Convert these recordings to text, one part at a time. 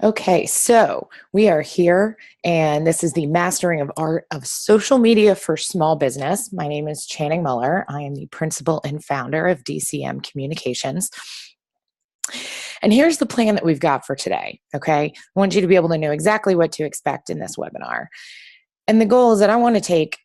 Okay, so we are here, and this is the Mastering of Art of Social Media for Small Business. My name is Channing Muller. I am the principal and founder of DCM Communications. And here's the plan that we've got for today. Okay, I want you to be able to know exactly what to expect in this webinar. And the goal is that I want to take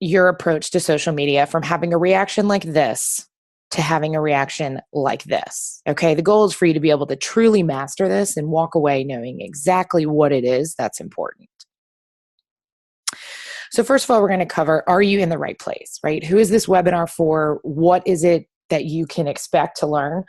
your approach to social media from having a reaction like this to having a reaction like this. Okay, the goal is for you to be able to truly master this and walk away knowing exactly what it is that's important. So, first of all, we're going to cover, are you in the right place, right? Who is this webinar for? What is it that you can expect to learn?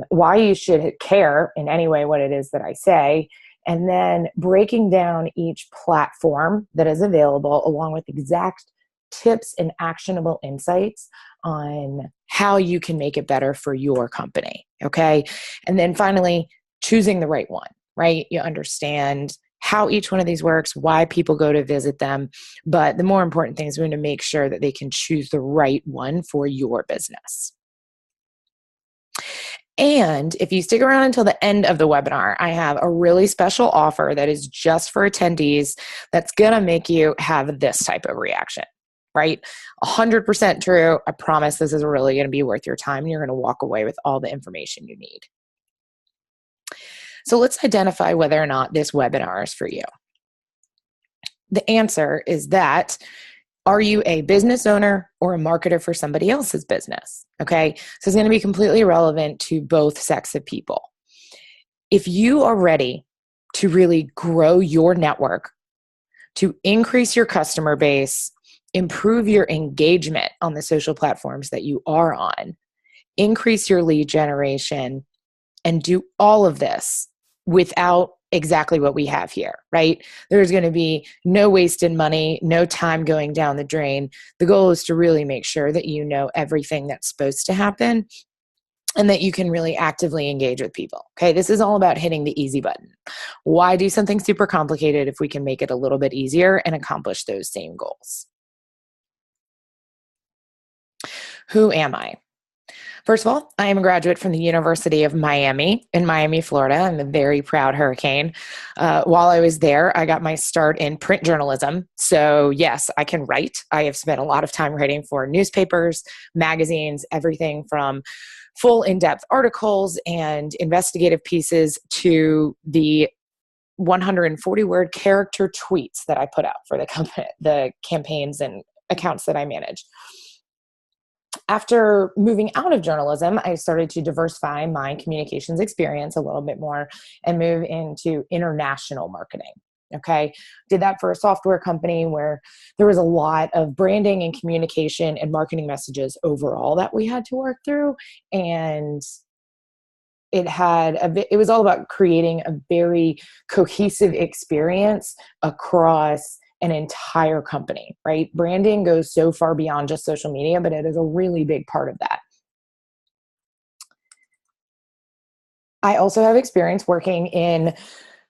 Why you should care in any way what it is that I say, and then breaking down each platform that is available along with exact tips and actionable insights on how you can make it better for your company. Okay. And then finally, choosing the right one, right? You understand how each one of these works, why people go to visit them. But the more important thing is we want to make sure that they can choose the right one for your business. And if you stick around until the end of the webinar, I have a really special offer that is just for attendees that's going to make you have this type of reaction, right? 100% true. I promise this is really going to be worth your time. You're going to walk away with all the information you need. So let's identify whether or not this webinar is for you. The answer is that, are you a business owner or a marketer for somebody else's business? Okay, so it's going to be completely relevant to both sets of people. If you are ready to really grow your network, to increase your customer base, improve your engagement on the social platforms that you are on, increase your lead generation, and do all of this without exactly what we have here, right? There's going to be no wasted money, no time going down the drain. The goal is to really make sure that you know everything that's supposed to happen and that you can really actively engage with people. Okay, this is all about hitting the easy button. Why do something super complicated if we can make it a little bit easier and accomplish those same goals? Who am I? First of all, I am a graduate from the University of Miami in Miami, Florida. I'm a very proud Hurricane. While I was there, I got my start in print journalism. So yes, I can write. I have spent a lot of time writing for newspapers, magazines, everything from full in-depth articles and investigative pieces to the 140-word character tweets that I put out for the campaigns and accounts that I manage. After moving out of journalism, I started to diversify my communications experience a little bit more and move into international marketing. Okay. Did that for a software company where there was a lot of branding and communication and marketing messages overall that we had to work through. And it was all about creating a very cohesive experience across an entire company, right? Branding goes so far beyond just social media, but it is a really big part of that. I also have experience working in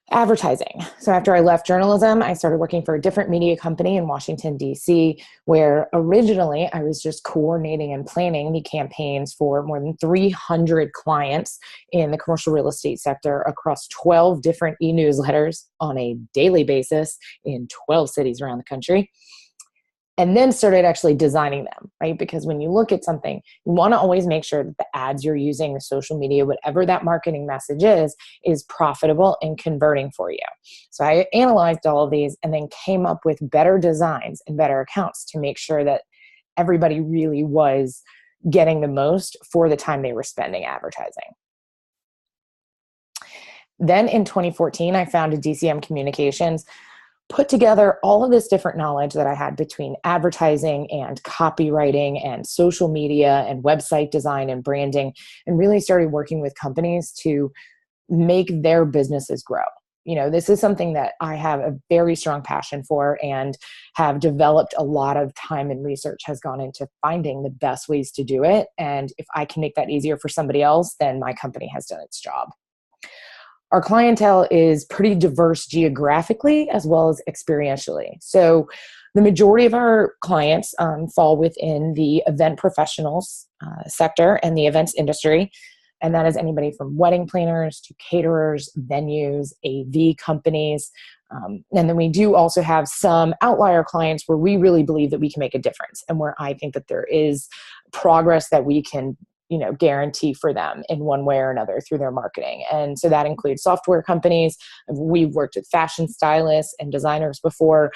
advertising. So after I left journalism, I started working for a different media company in Washington, D.C., where originally I was just coordinating and planning the campaigns for more than 300 clients in the commercial real estate sector across 12 different e-newsletters on a daily basis in 12 cities around the country. And then started actually designing them, right? Because when you look at something, you want to always make sure that the ads you're using, the social media, whatever that marketing message is profitable and converting for you. So I analyzed all of these and then came up with better designs and better accounts to make sure that everybody really was getting the most for the time they were spending advertising. Then in 2014, I founded DCM Communications, put together all of this different knowledge that I had between advertising and copywriting and social media and website design and branding, and really started working with companies to make their businesses grow. You know, this is something that I have a very strong passion for and have developed a lot of time and research has gone into finding the best ways to do it. And if I can make that easier for somebody else, then my company has done its job. Our clientele is pretty diverse geographically as well as experientially. So the majority of our clients fall within the event professionals sector and the events industry. And that is anybody from wedding planners to caterers, venues, AV companies. And then we do also have some outlier clients where we really believe that we can make a difference, and where I think that there is progress that we can guarantee for them in one way or another through their marketing. And so that includes software companies. We've worked with fashion stylists and designers before.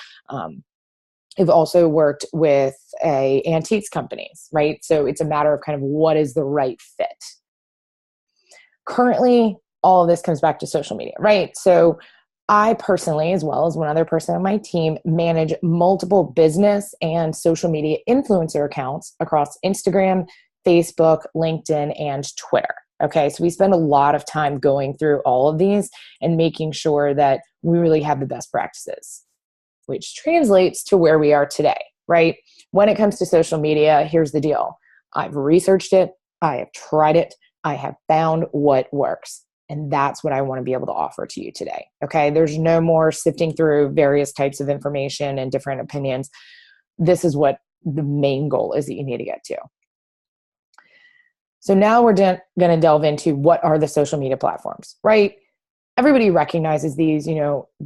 We've also worked with antiques companies, right? So it's a matter of kind of what is the right fit. Currently, all of this comes back to social media, right? So I personally, as well as one other person on my team, manage multiple business and social media influencer accounts across Instagram, Facebook, LinkedIn, and Twitter. Okay, so we spend a lot of time going through all of these and making sure that we really have the best practices, which translates to where we are today, right? When it comes to social media, here's the deal. I've researched it. I have tried it. I have found what works. And that's what I want to be able to offer to you today. Okay, there's no more sifting through various types of information and different opinions. This is what the main goal is that you need to get to. So now we're going to delve into what are the social media platforms, right? Everybody recognizes these.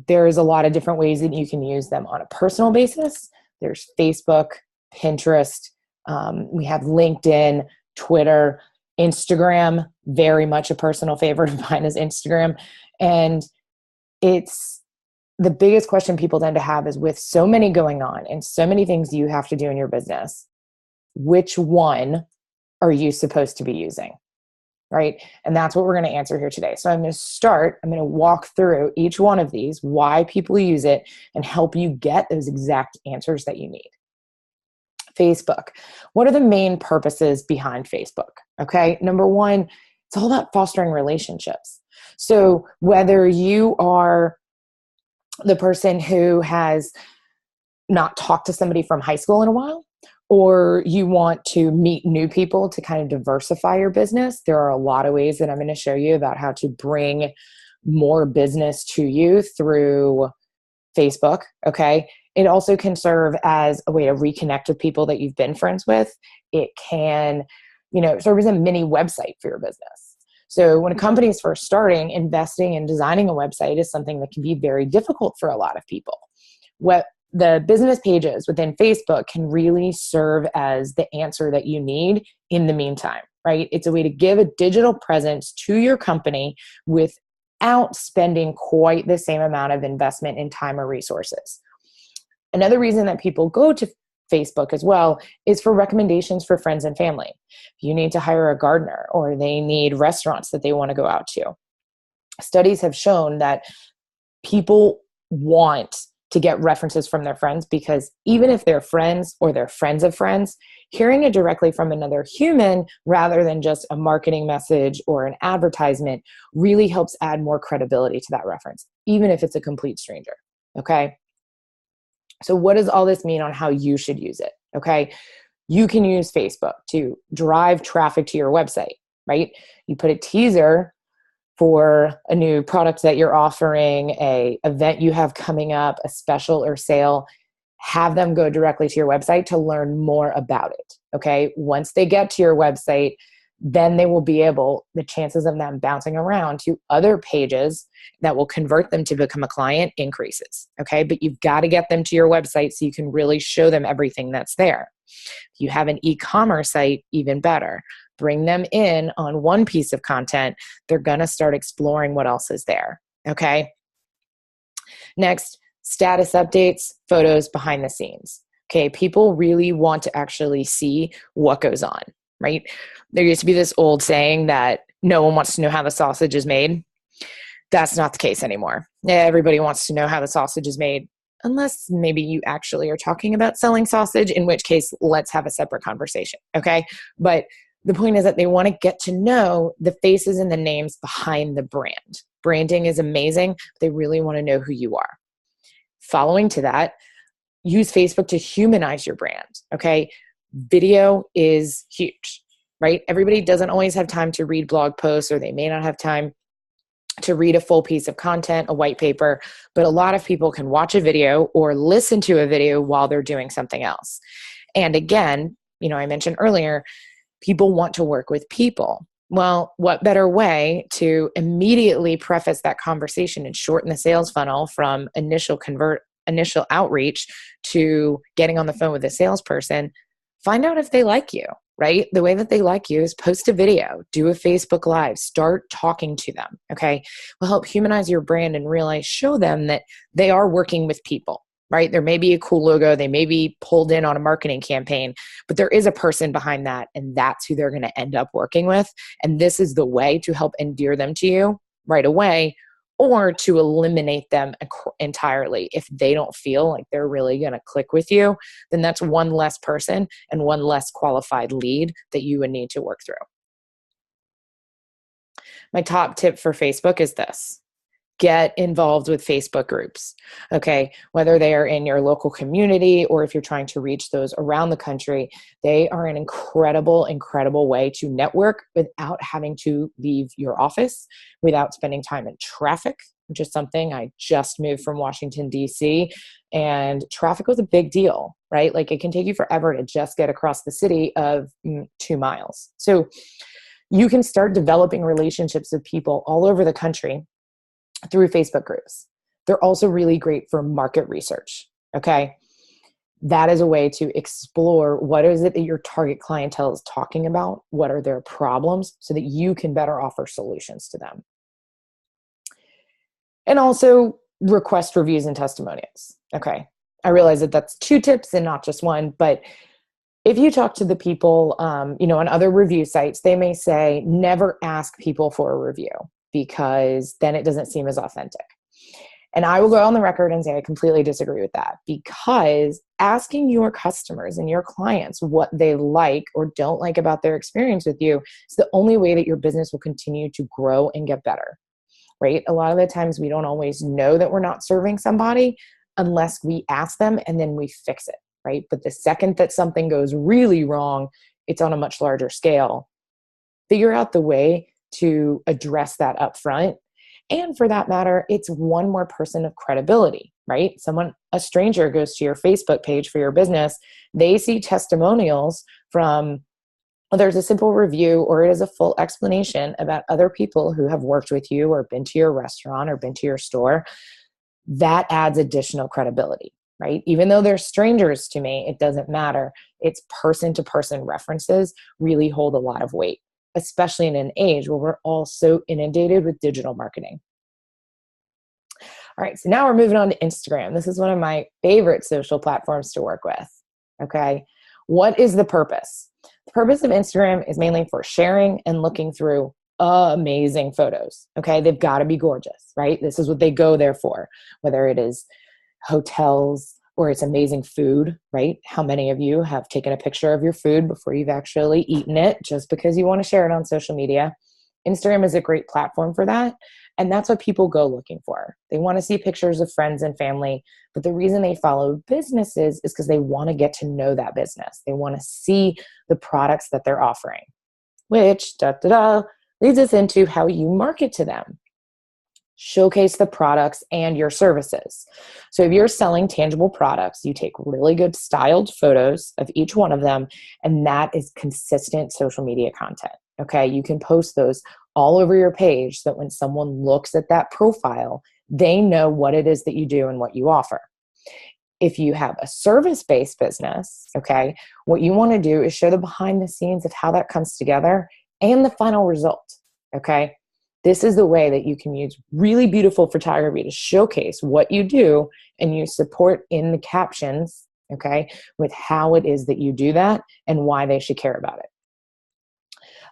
There's a lot of different ways that you can use them on a personal basis. There's Facebook, Pinterest. We have LinkedIn, Twitter, Instagram, very much a personal favorite of mine is Instagram. And it's the biggest question people tend to have is, with so many going on and so many things you have to do in your business, which one are you supposed to be using? Right? And that's what we're going to answer here today. So I'm going to walk through each one of these, why people use it, and help you get those exact answers that you need. Facebook. What are the main purposes behind Facebook? Okay. Number one, it's all about fostering relationships. So whether you are the person who has not talked to somebody from high school in a while, or you want to meet new people to kind of diversify your business, there are a lot of ways that I'm going to show you about how to bring more business to you through Facebook. Okay. It also can serve as a way to reconnect with people that you've been friends with. It can, serve as a mini website for your business. So when a company is first starting, investing in designing a website is something that can be very difficult for a lot of people. What the business pages within Facebook can really serve as the answer that you need in the meantime, right? It's a way to give a digital presence to your company without spending quite the same amount of investment in time or resources. Another reason that people go to Facebook as well is for recommendations for friends and family. If you need to hire a gardener, or they need restaurants that they want to go out to. Studies have shown that people want to get references from their friends, because even if they're friends or they're friends of friends, hearing it directly from another human rather than just a marketing message or an advertisement really helps add more credibility to that reference, even if it's a complete stranger. Okay. So what does all this mean on how you should use it? Okay. You can use Facebook to drive traffic to your website, right? You put a teaser for a new product that you're offering, a event you have coming up, a special or sale, have them go directly to your website to learn more about it. Okay. Once they get to your website, then they will be able, the chances of them bouncing around to other pages that will convert them to become a client increases. Okay. But you've got to get them to your website so you can really show them everything that's there. If you have an e-commerce site, even better. Bring them in on one piece of content. They're going to start exploring what else is there. Okay. Next, status updates, photos behind the scenes. Okay. People really want to actually see what goes on, right? There used to be this old saying that no one wants to know how the sausage is made. That's not the case anymore. Everybody wants to know how the sausage is made, unless maybe you actually are talking about selling sausage, in which case let's have a separate conversation. Okay. But the point is that they want to get to know the faces and the names behind the brand. Branding is amazing, but they really want to know who you are. Following to that, use Facebook to humanize your brand. Okay. Video is huge, right? Everybody doesn't always have time to read blog posts, or they may not have time to read a full piece of content, a white paper, but a lot of people can watch a video or listen to a video while they're doing something else. And again, I mentioned earlier, people want to work with people. Well, what better way to immediately preface that conversation and shorten the sales funnel from initial outreach to getting on the phone with a salesperson? Find out if they like you, right? The way that they like you is post a video, do a Facebook Live, start talking to them, okay? Will help humanize your brand and realize, show them that they are working with people, right? There may be a cool logo, they may be pulled in on a marketing campaign, but there is a person behind that, and that's who they're going to end up working with. And this is the way to help endear them to you right away, or to eliminate them entirely. If they don't feel like they're really going to click with you, then that's one less person and one less qualified lead that you would need to work through. My top tip for Facebook is this: get involved with Facebook groups, okay? Whether they are in your local community or if you're trying to reach those around the country, they are an incredible, incredible way to network without having to leave your office, without spending time in traffic, which is something. I just moved from Washington, D.C., and traffic was a big deal, right? Like, it can take you forever to just get across the city of 2 miles. So you can start developing relationships with people all over the country through Facebook groups. They're also really great for market research, okay? That is a way to explore what is it that your target clientele is talking about, what are their problems, so that you can better offer solutions to them. And also request reviews and testimonials, okay? I realize that that's 2 tips and not just one, but if you talk to the people, on other review sites, they may say, never ask people for a review, because then it doesn't seem as authentic. And I will go on the record and say I completely disagree with that, because asking your customers and your clients what they like or don't like about their experience with you is the only way that your business will continue to grow and get better, right? A lot of the times we don't always know that we're not serving somebody unless we ask them and then we fix it, right? But the second that something goes really wrong, it's on a much larger scale. Figure out the way to address that up front. And for that matter, it's one more person of credibility, right? A stranger goes to your Facebook page for your business. They see testimonials from, whether it's a simple review or it is a full explanation about other people who have worked with you or been to your restaurant or been to your store. That adds additional credibility, right? Even though they're strangers to me, it doesn't matter. It's person-to-person references really hold a lot of weight, especially in an age where we're all so inundated with digital marketing. All right, so now we're moving on to Instagram. This is one of my favorite social platforms to work with, okay? What is the purpose? The purpose of Instagram is mainly for sharing and looking through amazing photos, okay? They've got to be gorgeous, right? This is what they go there for, whether it is hotels or it's amazing food, right? How many of you have taken a picture of your food before you've actually eaten it just because you want to share it on social media? Instagram is a great platform for that. And that's what people go looking for. They want to see pictures of friends and family. But the reason they follow businesses is because they want to get to know that business. They want to see the products that they're offering, which leads us into how you market to them. Showcase the products and your services. So if you're selling tangible products, you take really good styled photos of each one of them, and that is consistent social media content. Okay, you can post those all over your page so that when someone looks at that profile, they know what it is that you do and what you offer. If you have a service-based business, okay, what you want to do is show the behind the scenes of how that comes together and the final result, okay? This is the way that you can use really beautiful photography to showcase what you do, and you support in the captions, okay, with how it is that you do that and why they should care about it.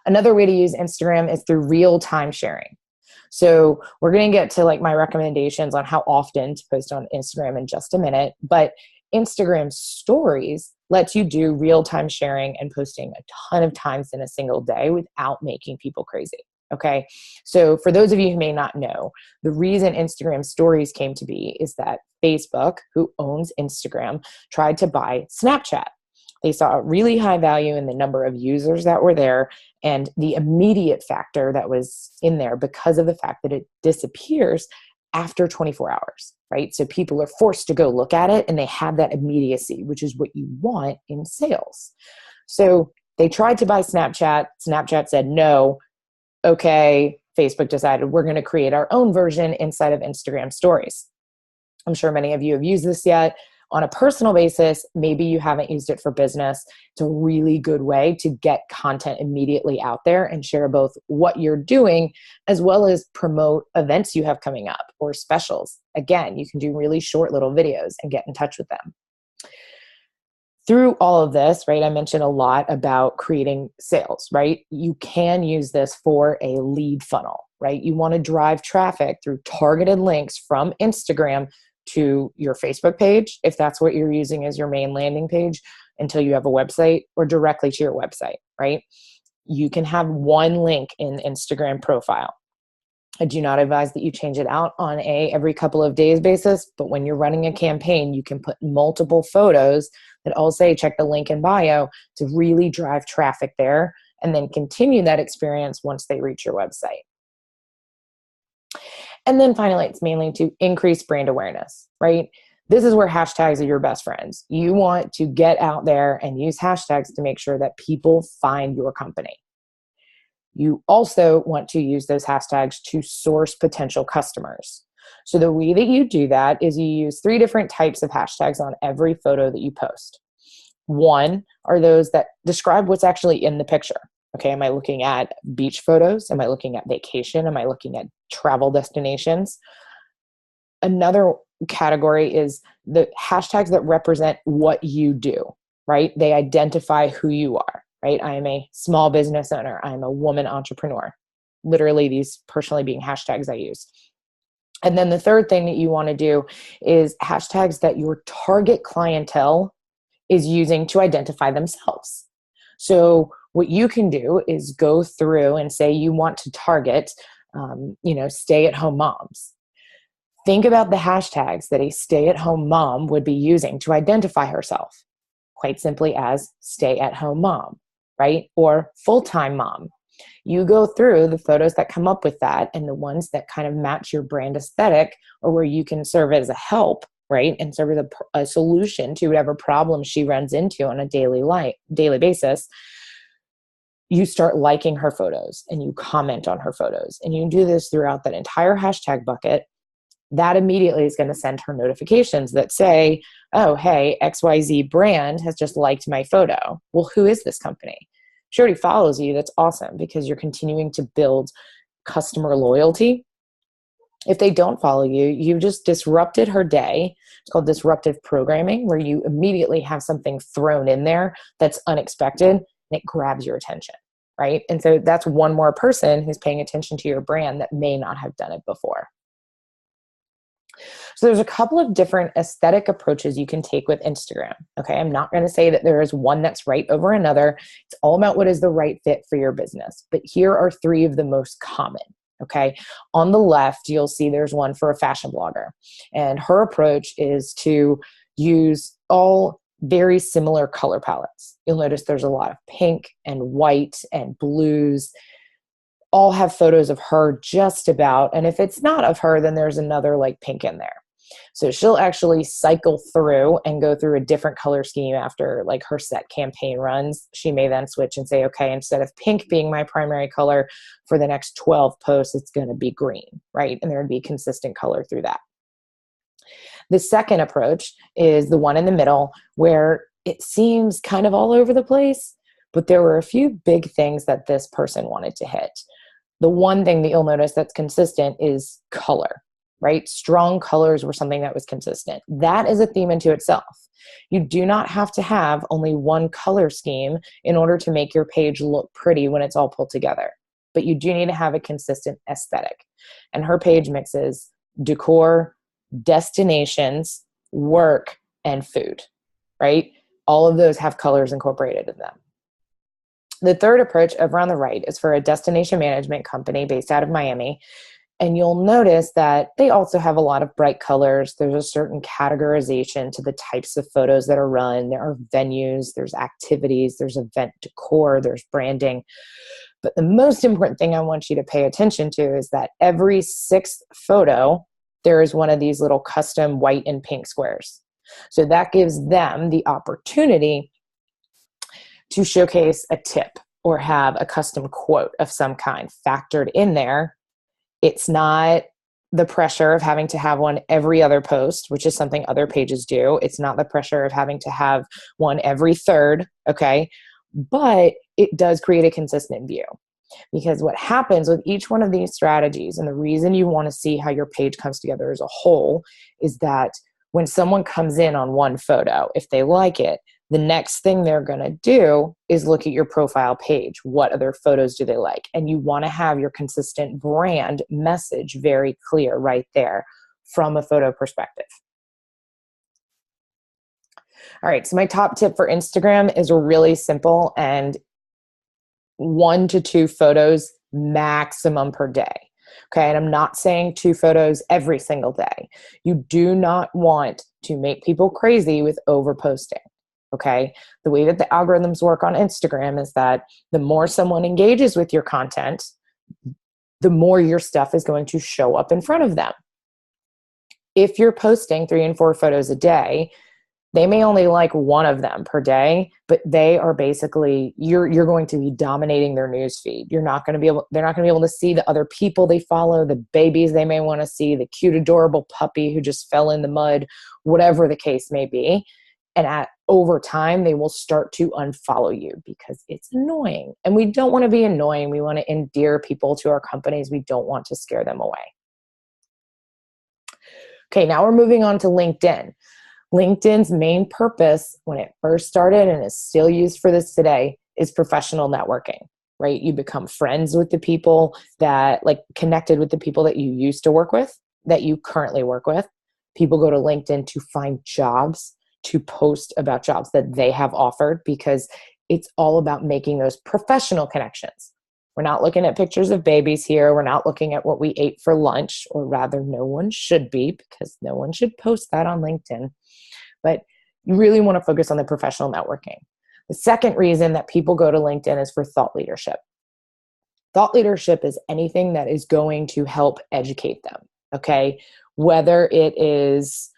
Another way to use Instagram is through real-time sharing. So we're going to get to like my recommendations on how often to post on Instagram in just a minute, but Instagram stories lets you do real-time sharing and posting a ton of times in a single day without making people crazy. Okay. So for those of you who may not know, the reason Instagram stories came to be is that Facebook, who owns Instagram, tried to buy Snapchat. They saw a really high value in the number of users that were there and the immediate factor that was in there because of the fact that it disappears after 24 hours, right? So people are forced to go look at it and they have that immediacy, which is what you want in sales. So they tried to buy Snapchat. Snapchat said no. okay, Facebook decided we're going to create our own version inside of Instagram stories. I'm sure many of you have used this yet. On a personal basis, maybe you haven't used it for business. It's a really good way to get content immediately out there and share both what you're doing as well as promote events you have coming up or specials. Again, you can do really short little videos and get in touch with them. Through all of this, right, I mentioned a lot about creating sales, right? You can use this for a lead funnel, right? You want to drive traffic through targeted links from Instagram to your Facebook page, if that's what you're using as your main landing page until you have a website, or directly to your website, right? You can have one link in Instagram profile. I do not advise that you change it out on a every couple of days basis, but when you're running a campaign, you can put multiple photos that all say check the link in bio to really drive traffic there and then continue that experience once they reach your website. And then finally, it's mainly to increase brand awareness, right? This is where hashtags are your best friends. You want to get out there and use hashtags to make sure that people find your company. You also want to use those hashtags to source potential customers. So the way that you do that is you use 3 different types of hashtags on every photo that you post. One are those that describe what's actually in the picture. Okay, am I looking at beach photos? Am I looking at vacation? Am I looking at travel destinations? Another category is the hashtags that represent what you do, right? They identify who you are, right? I am a small business owner. I'm a woman entrepreneur. Literally, these personally being hashtags I use. And then the third thing that you want to do is hashtags that your target clientele is using to identify themselves. So what you can do is go through and say you want to target, stay-at-home moms. Think about the hashtags that a stay-at-home mom would be using to identify herself, quite simply as stay-at-home mom, right? Or full-time mom. You go through the photos that come up with that and the ones that kind of match your brand aesthetic, or where you can serve as a help, right? And serve as a solution to whatever problem she runs into on a daily basis. You start liking her photos and you comment on her photos, and you do this throughout that entire hashtag bucket. That immediately is going to send her notifications that say, oh, hey, XYZ brand has just liked my photo. Well, who is this company? She already follows you. That's awesome, because you're continuing to build customer loyalty. If they don't follow you, you've just disrupted her day. It's called disruptive programming, where you immediately have something thrown in there that's unexpected and it grabs your attention, right? And so that's one more person who's paying attention to your brand that may not have done it before. So there's a couple of different aesthetic approaches you can take with Instagram. Okay, I'm not going to say that there is one that's right over another. It's all about what is the right fit for your business. But here are 3 of the most common. Okay, on the left, you'll see there's one for a fashion blogger. And her approach is to use all very similar color palettes. You'll notice there's a lot of pink and white and blues. All have photos of her just about. And if it's not of her, then there's another like pink in there. So she'll actually cycle through and go through a different color scheme after like her set campaign runs. She may then switch and say, okay, instead of pink being my primary color for the next 12 posts, it's going to be green, right? And there would be consistent color through that. The second approach is the one in the middle, where it seems kind of all over the place, but there were a few big things that this person wanted to hit. The one thing that you'll notice that's consistent is color, right? Strong colors were something that was consistent. That is a theme into itself. You do not have to have only one color scheme in order to make your page look pretty when it's all pulled together. But you do need to have a consistent aesthetic. And her page mixes decor, destinations, work, and food, right? All of those have colors incorporated in them. The third approach over on the right is for a destination management company based out of Miami. And you'll notice that they also have a lot of bright colors. There's a certain categorization to the types of photos that are run. There are venues, there's activities, there's event decor, there's branding. But the most important thing I want you to pay attention to is that every 6th photo, there is one of these little custom white and pink squares. So that gives them the opportunity to showcase a tip, or have a custom quote of some kind factored in there. It's not the pressure of having to have one every other post, which is something other pages do. It's not the pressure of having to have one every third, okay? But it does create a consistent view. Because what happens with each one of these strategies, and the reason you want to see how your page comes together as a whole, is that when someone comes in on one photo, if they like it, the next thing they're going to do is look at your profile page. What other photos do they like? And you want to have your consistent brand message very clear right there from a photo perspective. All right, so my top tip for Instagram is really simple, and 1 to 2 photos maximum per day. Okay, and I'm not saying 2 photos every single day. You do not want to make people crazy with overposting. Okay, the way that the algorithms work on Instagram is that the more someone engages with your content, the more your stuff is going to show up in front of them. If you're posting 3 and 4 photos a day, they may only like one of them per day, but they are basically, you're going to be dominating their news feed. They're not going to be able to see the other people they follow, the babies they may want to see, the cute, adorable puppy who just fell in the mud, whatever the case may be. And over time, they will start to unfollow you because it's annoying. And we don't want to be annoying. We want to endear people to our companies. We don't want to scare them away. Okay, now we're moving on to LinkedIn. LinkedIn's main purpose when it first started, and is still used for this today, is professional networking, right? You become friends with the people connected with the people that you used to work with, that you currently work with. People go to LinkedIn to find jobs, to post about jobs that they have offered, because it's all about making those professional connections. We're not looking at pictures of babies here. We're not looking at what we ate for lunch, or rather no one should be, because no one should post that on LinkedIn. But you really want to focus on the professional networking. The second reason that people go to LinkedIn is for thought leadership. Thought leadership is anything that is going to help educate them, okay? Whether it is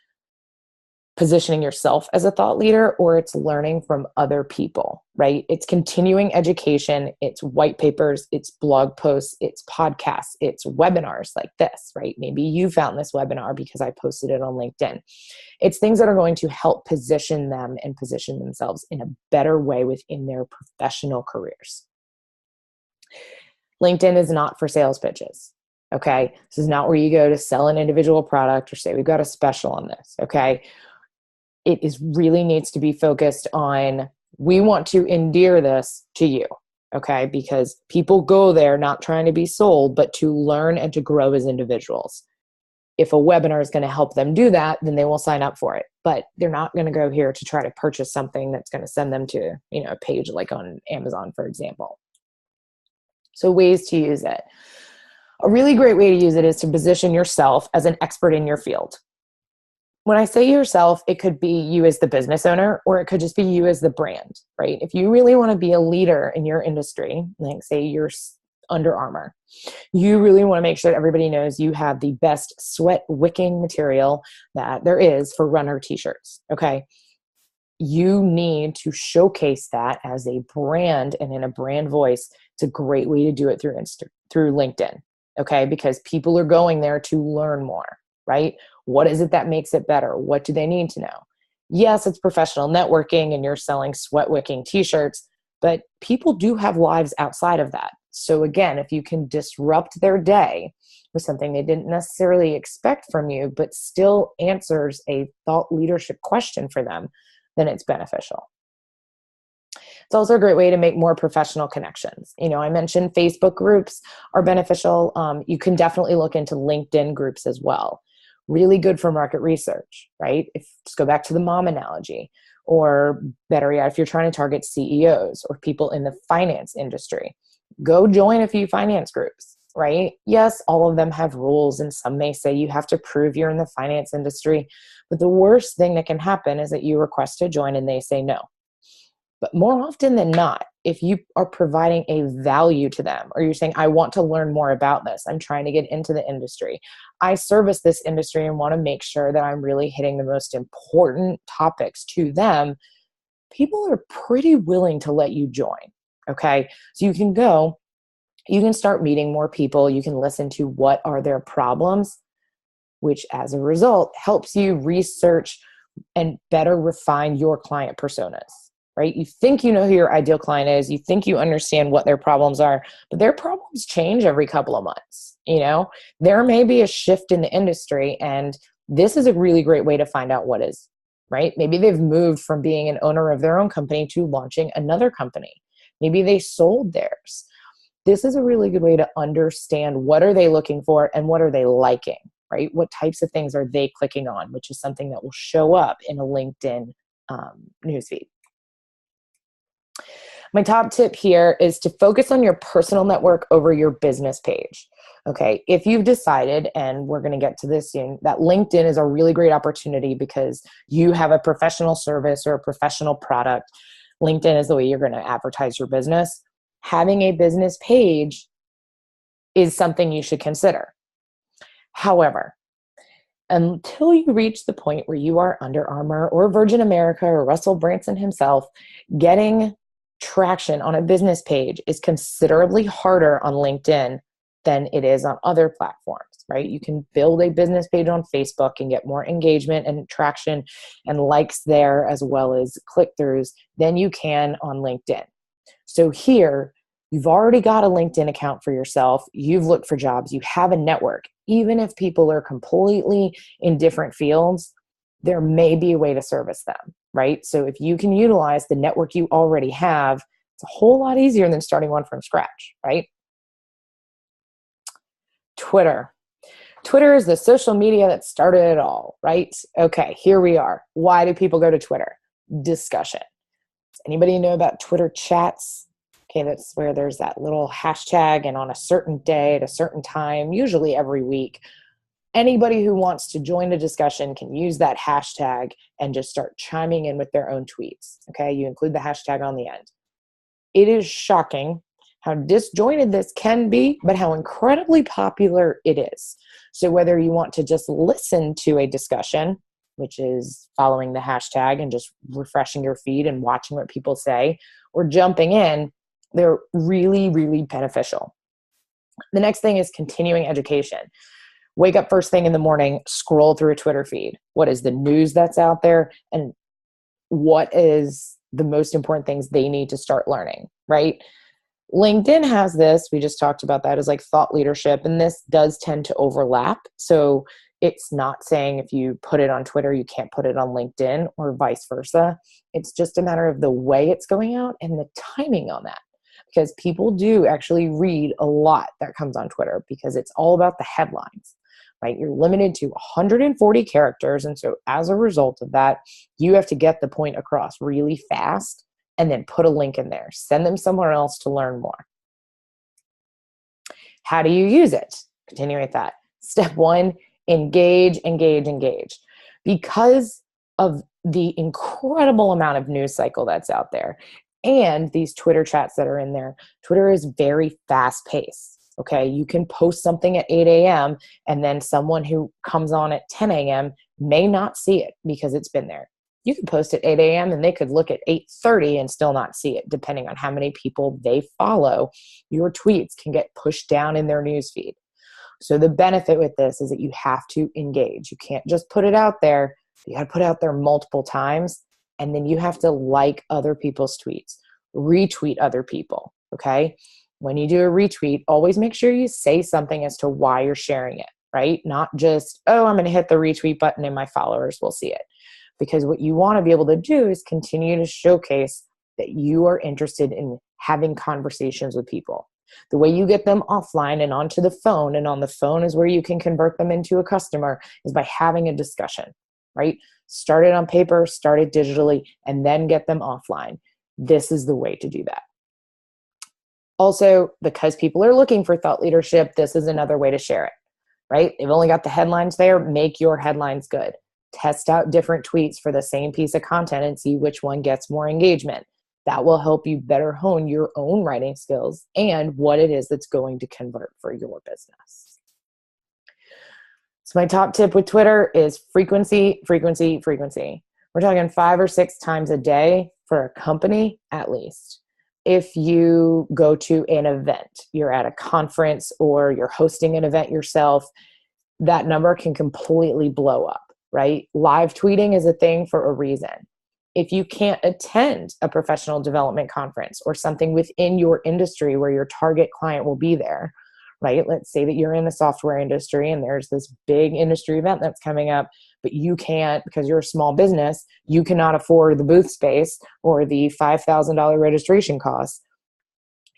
positioning yourself as a thought leader, or it's learning from other people, right? It's continuing education, it's white papers, it's blog posts, it's podcasts, it's webinars like this, right? Maybe you found this webinar because I posted it on LinkedIn. It's things that are going to help position them and position themselves in a better way within their professional careers. LinkedIn is not for sales pitches. Okay. This is not where you go to sell an individual product or say, we've got a special on this. Okay. It really needs to be focused on, we want to endear this to you, okay? Because people go there not trying to be sold, but to learn and to grow as individuals. If a webinar is going to help them do that, then they will sign up for it. But they're not going to go here to try to purchase something that's going to send them to, a page like on Amazon, for example. So ways to use it. A really great way to use it is to position yourself as an expert in your field. When I say yourself, it could be you as the business owner, or it could just be you as the brand, right? If you really want to be a leader in your industry, like say you're Under Armour, you really want to make sure that everybody knows you have the best sweat wicking material that there is for runner t-shirts, okay? You need to showcase that as a brand and in a brand voice. It's a great way to do it through LinkedIn, okay? Because people are going there to learn more, right? What is it that makes it better? What do they need to know? Yes, it's professional networking and you're selling sweat wicking t-shirts, but people do have lives outside of that. So again, if you can disrupt their day with something they didn't necessarily expect from you, but still answers a thought leadership question for them, then it's beneficial. It's also a great way to make more professional connections. I mentioned Facebook groups are beneficial. You can definitely look into LinkedIn groups as well. Really good for market research, right? Just go back to the mom analogy, or better yet, if you're trying to target CEOs or people in the finance industry, go join a few finance groups, right? Yes, all of them have rules, and some may say you have to prove you're in the finance industry, but the worst thing that can happen is that you request to join and they say no. But more often than not, if you are providing a value to them, or you're saying, I want to learn more about this, I'm trying to get into the industry, I service this industry and want to make sure that I'm really hitting the most important topics to them, people are pretty willing to let you join. Okay. So you can start meeting more people. You can listen to what are their problems, which as a result helps you research and better refine your client personas, right? You think you know who your ideal client is, you think you understand what their problems are, but their problems change every couple of months. There may be a shift in the industry, and this is a really great way to find out what is, right? Maybe they've moved from being an owner of their own company to launching another company. Maybe they sold theirs. This is a really good way to understand what are they looking for and what are they liking, right? What types of things are they clicking on, which is something that will show up in a LinkedIn newsfeed. My top tip here is to focus on your personal network over your business page. Okay, if you've decided, and we're going to get to this soon, that LinkedIn is a really great opportunity because you have a professional service or a professional product, LinkedIn is the way you're going to advertise your business. Having a business page is something you should consider. However, until you reach the point where you are Under Armour or Virgin America or Russell Branson himself, getting traction on a business page is considerably harder on LinkedIn than it is on other platforms, right? You can build a business page on Facebook and get more engagement and traction and likes there, as well as click-throughs, than you can on LinkedIn. So here, you've already got a LinkedIn account for yourself. You've looked for jobs. You have a network. Even if people are completely in different fields, there may be a way to service them, right? So if you can utilize the network you already have, it's a whole lot easier than starting one from scratch, right? Twitter. Twitter is the social media that started it all, right? Okay, here we are. Why do people go to Twitter? Discussion. Does anybody know about Twitter chats? Okay, that's where there's that little hashtag, and on a certain day at a certain time, usually every week, anybody who wants to join the discussion can use that hashtag and just start chiming in with their own tweets. Okay, you include the hashtag on the end. It is shocking how disjointed this can be, but how incredibly popular it is. So whether you want to just listen to a discussion, which is following the hashtag and just refreshing your feed and watching what people say, or jumping in, they're really, really beneficial. The next thing is continuing education. Wake up first thing in the morning, scroll through a Twitter feed. What is the news that's out there, and what is the most important things they need to start learning, right? LinkedIn has this, we just talked about that, as like thought leadership, and this does tend to overlap. So it's not saying if you put it on Twitter, you can't put it on LinkedIn or vice versa. It's just a matter of the way it's going out and the timing on that. Because people do actually read a lot that comes on Twitter because it's all about the headlines, right? You're limited to 140 characters. And so as a result of that, you have to get the point across really fast and then put a link in there. Send them somewhere else to learn more. How do you use it? Continue with that. Step one, engage, engage, engage. Because of the incredible amount of news cycle that's out there and these Twitter chats that are in there, Twitter is very fast paced. Okay, you can post something at 8 a.m. and then someone who comes on at 10 a.m. may not see it because it's been there. You could post at 8 a.m. and they could look at 8:30 and still not see it, depending on how many people they follow. Your tweets can get pushed down in their newsfeed. So the benefit with this is that you have to engage. You can't just put it out there. You got to put it out there multiple times, and then you have to like other people's tweets, retweet other people, okay? When you do a retweet, always make sure you say something as to why you're sharing it, right? Not just, oh, I'm going to hit the retweet button and my followers will see it. Because what you want to be able to do is continue to showcase that you are interested in having conversations with people. The way you get them offline and onto the phone, and on the phone is where you can convert them into a customer, is by having a discussion, right? Start it on paper, start it digitally, and then get them offline. This is the way to do that. Also, because people are looking for thought leadership, this is another way to share it, right? They've only got the headlines there. Make your headlines good. Test out different tweets for the same piece of content and see which one gets more engagement. That will help you better hone your own writing skills and what it is that's going to convert for your business. So my top tip with Twitter is frequency, frequency, frequency. We're talking 5 or 6 times a day for a company at least. if you go to an event, you're at a conference or you're hosting an event yourself, that number can completely blow up, right? Live tweeting is a thing for a reason. If you can't attend a professional development conference or something within your industry where your target client will be there, right? Let's say that you're in the software industry and there's this big industry event that's coming up, but you can't, because you're a small business, you cannot afford the booth space or the $5,000 registration costs.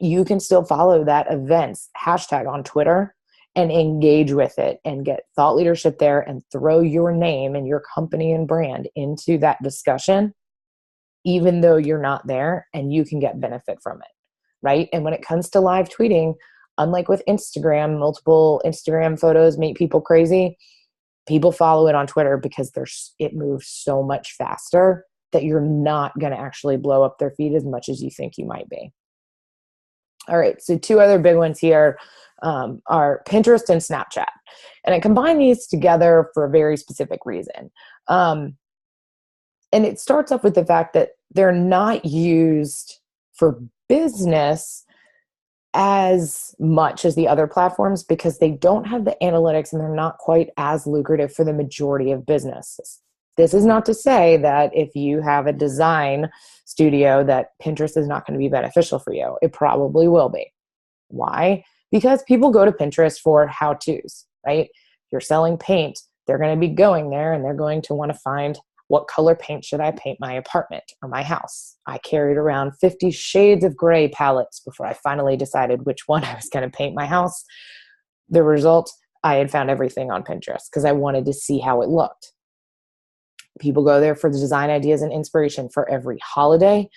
You can still follow that event's hashtag on Twitter and engage with it and get thought leadership there and throw your name and your company and brand into that discussion, even though you're not there, and you can get benefit from it, right? And when it comes to live tweeting, unlike with Instagram, multiple Instagram photos make people crazy. People follow it on Twitter because it moves so much faster that you're not going to actually blow up their feed as much as you think you might be. All right, so two other big ones here are Pinterest and Snapchat. And I combine these together for a very specific reason. And it starts off with the fact that they're not used for business as much as the other platforms because they don't have the analytics and they're not quite as lucrative for the majority of businesses. This is not to say that if you have a design studio that Pinterest is not going to be beneficial for you. It probably will be. Why? Because people go to Pinterest for how-tos, right? If you're selling paint, they're going to be going there and they're going to want to find, what color paint should I paint my apartment or my house? I carried around 50 shades of gray palettes before I finally decided which one I was going to paint my house. The result, I had found everything on Pinterest because I wanted to see how it looked. People go there for the design ideas and inspiration for every holiday,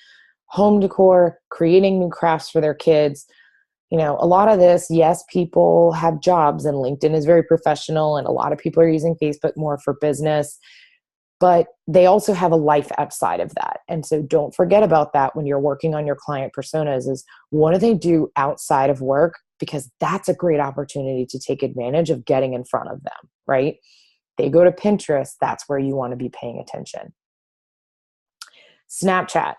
home decor, creating new crafts for their kids. You know, a lot of this, yes, people have jobs and LinkedIn is very professional and a lot of people are using Facebook more for business, but they also have a life outside of that. And so don't forget about that when you're working on your client personas is what do they do outside of work? Because that's a great opportunity to take advantage of getting in front of them, right? They go to Pinterest, that's where you want to be paying attention. Snapchat.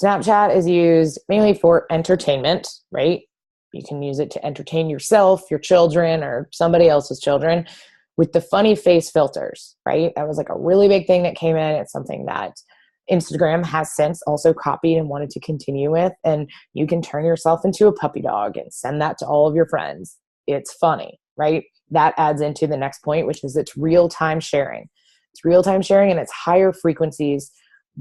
Snapchat is used mainly for entertainment, right? You can use it to entertain yourself, your children, or somebody else's children with the funny face filters, right? That was like a really big thing that came in. It's something that Instagram has since also copied and wanted to continue with. And you can turn yourself into a puppy dog and send that to all of your friends. It's funny, right? That adds into the next point, which is it's real-time sharing. It's real-time sharing and it's higher frequencies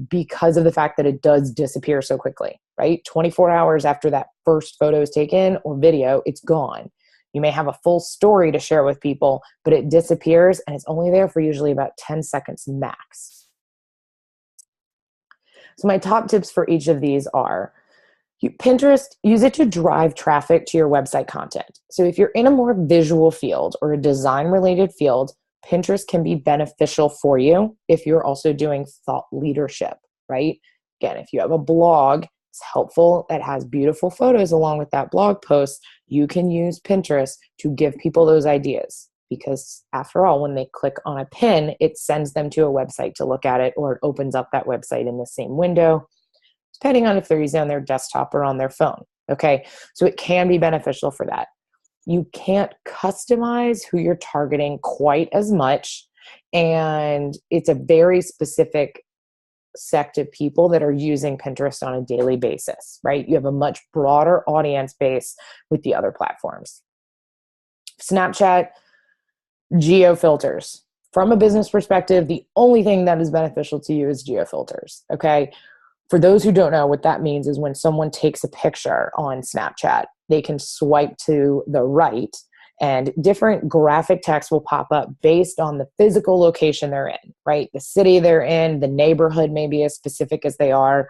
because of the fact that it does disappear so quickly, right? 24 hours after that first photo is taken or video, it's gone. You may have a full story to share with people, but it disappears and it's only there for usually about 10 seconds max. So my top tips for each of these are Pinterest, use it to drive traffic to your website content. So if you're in a more visual field or a design related field, Pinterest can be beneficial for you if you're also doing thought leadership, right? Again, if you have a blog, it's helpful. It has beautiful photos along with that blog post. You can use Pinterest to give people those ideas because after all, when they click on a pin, it sends them to a website to look at it or it opens up that website in the same window, depending on if they're using on their desktop or on their phone. Okay, so it can be beneficial for that. You can't customize who you're targeting quite as much, and it's a very specific sect of people that are using Pinterest on a daily basis, right? You have a much broader audience base with the other platforms. Snapchat, geo filters. From a business perspective, the only thing that is beneficial to you is geo filters, okay? For those who don't know, what that means is when someone takes a picture on Snapchat, they can swipe to the right and different graphic text will pop up based on the physical location they're in, right? The city they're in, the neighborhood may be as specific as they are.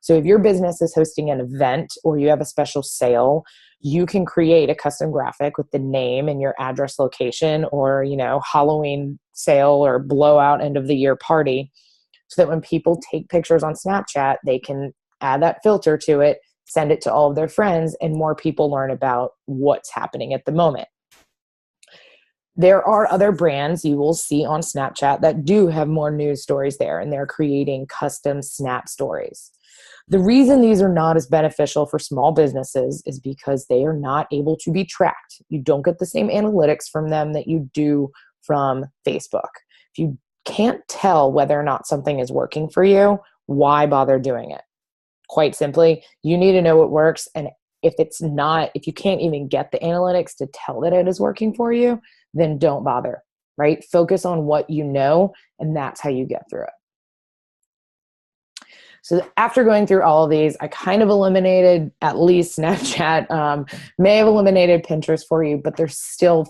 So if your business is hosting an event or you have a special sale, you can create a custom graphic with the name and your address location or, you know, Halloween sale or blowout end of the year party, so that when people take pictures on Snapchat, they can add that filter to it, send it to all of their friends, and more people learn about what's happening at the moment. There are other brands you will see on Snapchat that do have more news stories there, and they're creating custom Snap stories. The reason these are not as beneficial for small businesses is because they are not able to be tracked. You don't get the same analytics from them that you do from Facebook. If you can't tell whether or not something is working for you, why bother doing it? Quite simply, you need to know what works. And if you can't even get the analytics to tell that it is working for you, then don't bother, right? Focus on what you know, and that's how you get through it. So after going through all of these, I kind of eliminated at least Snapchat, may have eliminated Pinterest for you, but there's still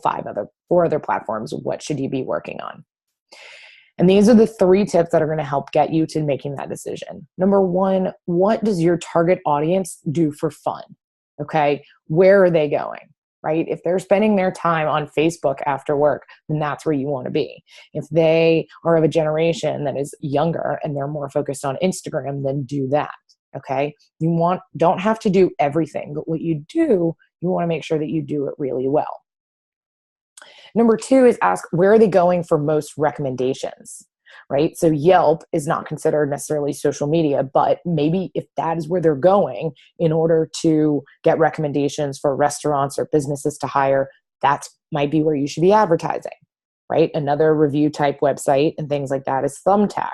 four other platforms. What should you be working on? And these are the 3 tips that are going to help get you to making that decision. Number 1, what does your target audience do for fun? Okay, where are they going? Right? If they're spending their time on Facebook after work, then that's where you want to be. If they are of a generation that is younger and they're more focused on Instagram, then do that. Okay? Don't have to do everything, but what you do, you want to make sure that you do it really well. Number 2 is ask, where are they going for most recommendations? Right? So Yelp is not considered necessarily social media, but maybe if that is where they're going in order to get recommendations for restaurants or businesses to hire, that might be where you should be advertising, right? Another review type website and things like that is Thumbtack,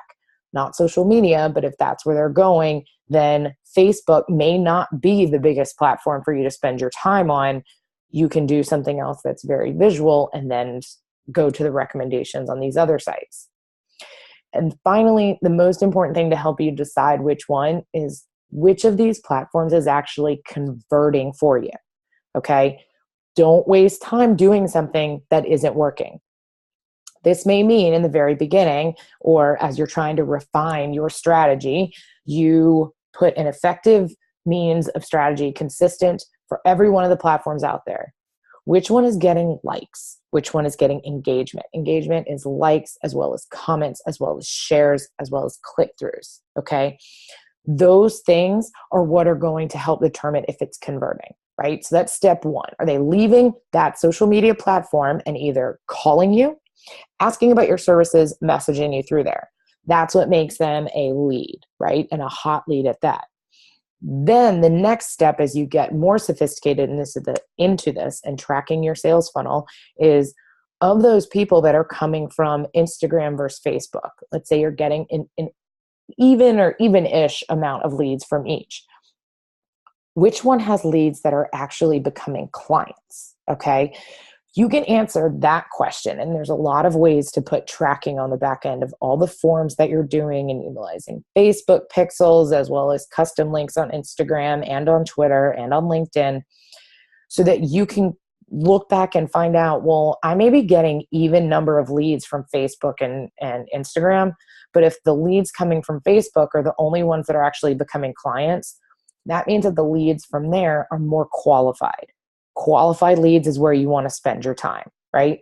not social media, but if that's where they're going, then Facebook may not be the biggest platform for you to spend your time on. You can do something else that's very visual and then go to the recommendations on these other sites. And finally, the most important thing to help you decide which one is which of these platforms is actually converting for you. Okay? Don't waste time doing something that isn't working. This may mean in the very beginning, or as you're trying to refine your strategy, you put an effective means of strategy consistent for every one of the platforms out there. Which one is getting likes? Which one is getting engagement? Engagement is likes as well as comments, as well as shares, as well as click-throughs, okay? Those things are what are going to help determine if it's converting, right? So that's step 1. Are they leaving that social media platform and either calling you, asking about your services, messaging you through there? That's what makes them a lead, right? And a hot lead at that. Then the next step as you get more sophisticated into this and tracking your sales funnel is of those people that are coming from Instagram versus Facebook. Let's say you're getting an even or even-ish amount of leads from each. Which one has leads that are actually becoming clients? Okay. You can answer that question, and there's a lot of ways to put tracking on the back end of all the forms that you're doing and utilizing Facebook pixels as well as custom links on Instagram and on Twitter and on LinkedIn so that you can look back and find out, well, I may be getting even number of leads from Facebook and Instagram, but if the leads coming from Facebook are the only ones that are actually becoming clients, that means that the leads from there are more qualified. Qualified leads is where you want to spend your time, right?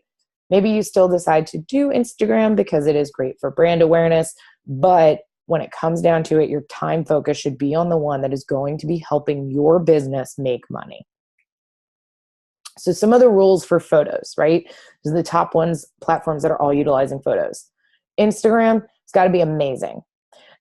Maybe you still decide to do Instagram because it is great for brand awareness, but when it comes down to it, your time focus should be on the one that is going to be helping your business make money. So some of the rules for photos, right? These are the top platforms that are all utilizing photos. Instagram, it's got to be amazing.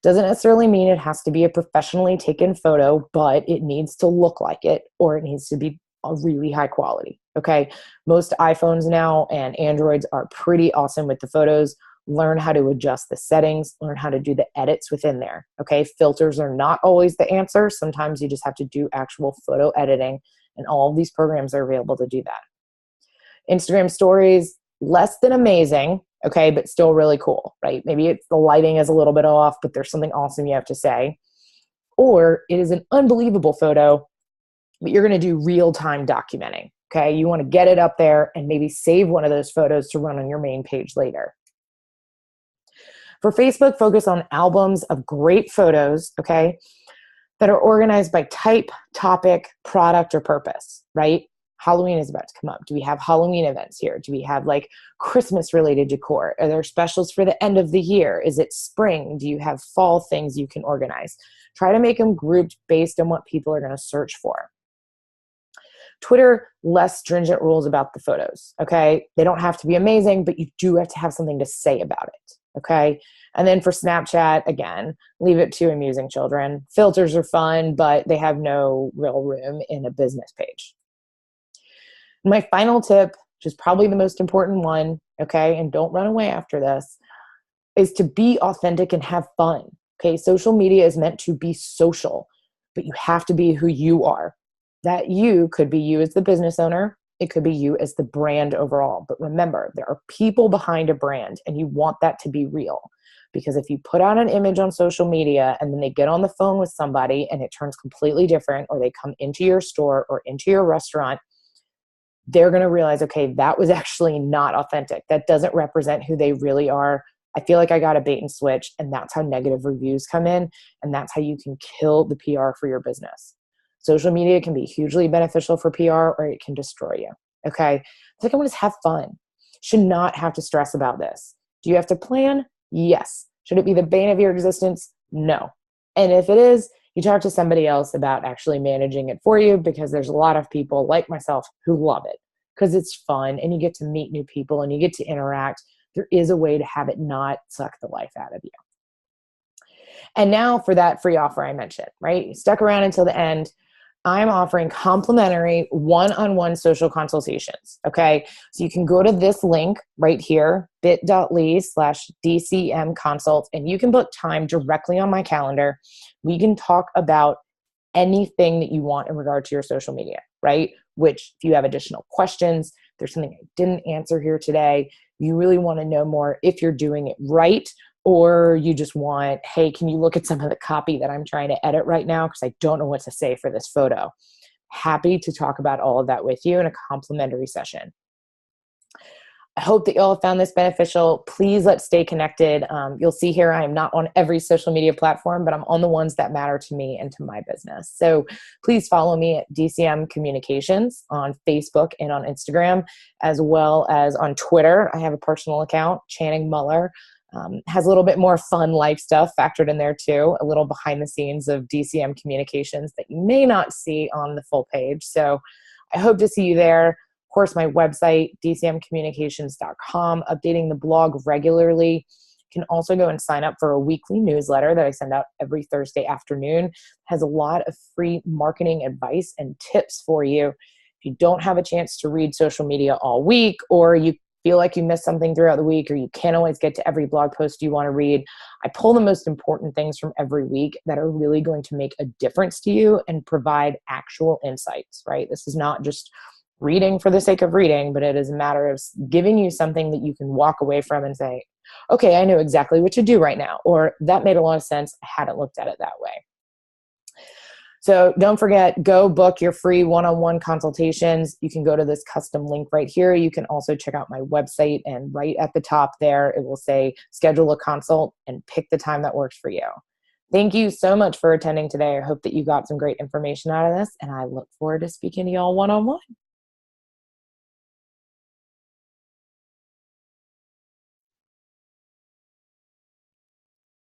Doesn't necessarily mean it has to be a professionally taken photo, but it needs to look like it, or it needs to be a really high quality, okay? Most iPhones now and Androids are pretty awesome with the photos. Learn how to adjust the settings, learn how to do the edits within there, okay? Filters are not always the answer. Sometimes you just have to do actual photo editing, and all of these programs are available to do that. Instagram stories, less than amazing, okay, but still really cool, right? Maybe it's the lighting is a little bit off, but there's something awesome you have to say. Or it is an unbelievable photo, but you're going to do real-time documenting, okay? You want to get it up there and maybe save one of those photos to run on your main page later. For Facebook, focus on albums of great photos, okay, that are organized by type, topic, product, or purpose, right? Halloween is about to come up. Do we have Halloween events here? Do we have like Christmas-related decor? Are there specials for the end of the year? Is it spring? Do you have fall things you can organize? Try to make them grouped based on what people are going to search for. Twitter, less stringent rules about the photos, okay? They don't have to be amazing, but you do have to have something to say about it, okay? And then for Snapchat, again, leave it to amusing children. Filters are fun, but they have no real room in a business page. My final tip, which is probably the most important one, okay, and don't run away after this, is to be authentic and have fun, okay? Social media is meant to be social, but you have to be who you are. That you could be you as the business owner. It could be you as the brand overall. But remember, there are people behind a brand, and you want that to be real. Because if you put out an image on social media and then they get on the phone with somebody and it turns completely different, or they come into your store or into your restaurant, they're going to realize, okay, that was actually not authentic. That doesn't represent who they really are. I feel like I got a bait and switch, and that's how negative reviews come in, and that's how you can kill the PR for your business. Social media can be hugely beneficial for PR, or it can destroy you, okay? Second one is have fun. Should not have to stress about this. Do you have to plan? Yes. Should it be the bane of your existence? No. And if it is, you talk to somebody else about actually managing it for you, because there's a lot of people like myself who love it because it's fun and you get to meet new people and you get to interact. There is a way to have it not suck the life out of you. And now for that free offer I mentioned, right? You stuck around until the end. I'm offering complimentary one-on-one social consultations, okay? So you can go to this link right here, bit.ly/DCM consult, and you can book time directly on my calendar. We can talk about anything that you want in regard to your social media, right? Which, if you have additional questions, there's something I didn't answer here today, you really want to know more if you're doing it right, or you just want, hey, can you look at some of the copy that I'm trying to edit right now because I don't know what to say for this photo. Happy to talk about all of that with you in a complimentary session. I hope that you all have found this beneficial. Please let's stay connected. You'll see here I am not on every social media platform, but I'm on the ones that matter to me and to my business. So please follow me at DCM Communications on Facebook and on Instagram, as well as on Twitter. I have a personal account, Channing Muller. Has a little bit more fun life stuff factored in there too, a little behind the scenes of DCM Communications that you may not see on the full page. So I hope to see you there. Of course, my website, dcmcommunications.com, updating the blog regularly. You can also go and sign up for a weekly newsletter that I send out every Thursday afternoon. It has a lot of free marketing advice and tips for you. If you don't have a chance to read social media all week, or you feel like you missed something throughout the week, or you can't always get to every blog post you want to read, I pull the most important things from every week that are really going to make a difference to you and provide actual insights, right? This is not just reading for the sake of reading, but it is a matter of giving you something that you can walk away from and say, okay, I know exactly what to do right now, or that made a lot of sense. I hadn't looked at it that way. So don't forget, go book your free one-on-one consultations. You can go to this custom link right here. You can also check out my website, and right at the top there, it will say schedule a consult and pick the time that works for you. Thank you so much for attending today. I hope that you got some great information out of this, and I look forward to speaking to y'all one-on-one.